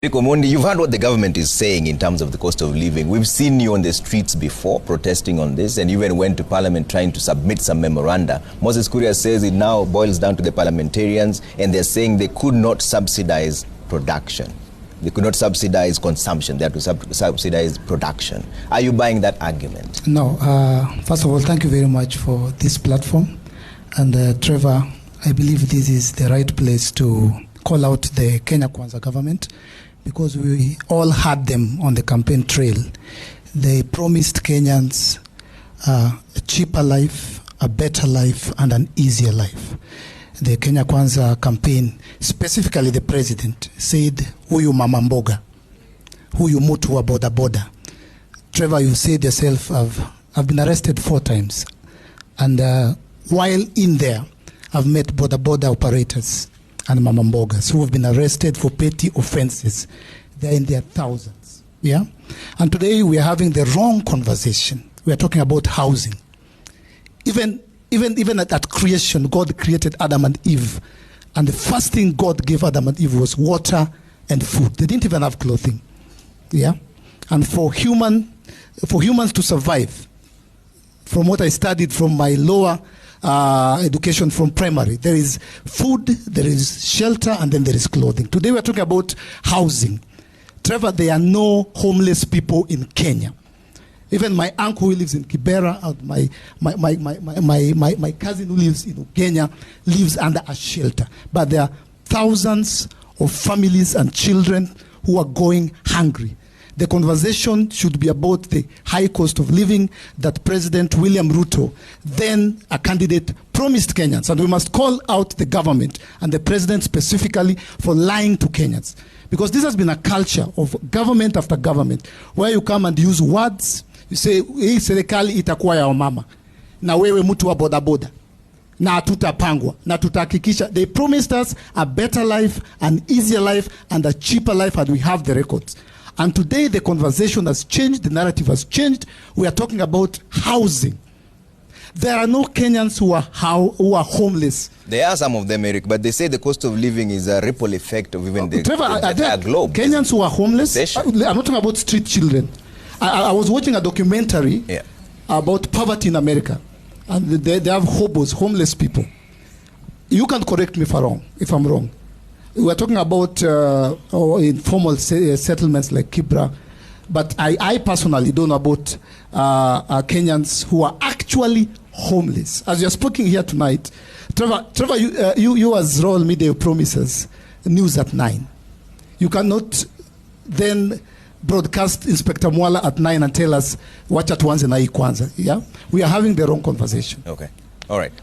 Omondi, you've heard what the government is saying in terms of the cost of living. We've seen you on the streets before protesting on this, and you even went to Parliament trying to submit some memoranda. Moses Kuria says it now boils down to the parliamentarians, and they're saying they could not subsidize production. They could not subsidize consumption. They have to subsidize production. Are you buying that argument? No. First of all, thank you very much for this platform. And Trevor, I believe this is the right place to call out the Kenya Kwanza government, because we all had them on the campaign trail. They promised Kenyans a cheaper life, a better life, and an easier life. The Kenya Kwanza campaign, specifically the president, said, huyu mama mboga, huyu mutu wa boda boda. Trevor, you said yourself, I've been arrested 4 times. And while in there, I've met boda boda operators and mama mbogas who have been arrested for petty offenses. They're in their thousands. Yeah? And today we are having the wrong conversation. We are talking about housing. Even at creation, God created Adam and Eve. And the first thing God gave Adam and Eve was water and food. They didn't even have clothing. Yeah? And for humans to survive, from what I studied from my lower education from primary, there is food, there is shelter, and then there is clothing. Today we are talking about housing. Trevor, there are no homeless people in Kenya. Even my uncle who lives in Kibera, my cousin who lives in Kenya lives under a shelter. But there are thousands of families and children who are going hungry. The conversation should be about the high cost of living that President William Ruto, then a candidate, promised Kenyans. And we must call out the government and the president specifically for lying to Kenyans. Because this has been a culture of government after government, where you come and use words. You say, hii serikali itakuwa ya mama, na wewe mtu wa boda boda, na tutapangwa, na tutahakikisha. They promised us a better life, an easier life, and a cheaper life, and we have the records. And today the conversation has changed, the narrative has changed. We are talking about housing. There are no Kenyans who are homeless. There are some of them, Eric, but they say the cost of living is a ripple effect of even the entire globe. Kenyans who are homeless? I'm not talking about street children. I was watching a documentary about poverty in America. And they have hobos, homeless people. You can correct me if I'm wrong. We're talking about informal settlements like Kibra, but I personally don't know about Kenyans who are actually homeless. As you're speaking here tonight, Trevor, you as Royal Media Promises, news at 9. You cannot then broadcast Inspector Mwala at 9 and tell us wacha tuanze na hii kwanza. Yeah? We are having the wrong conversation. Okay. All right.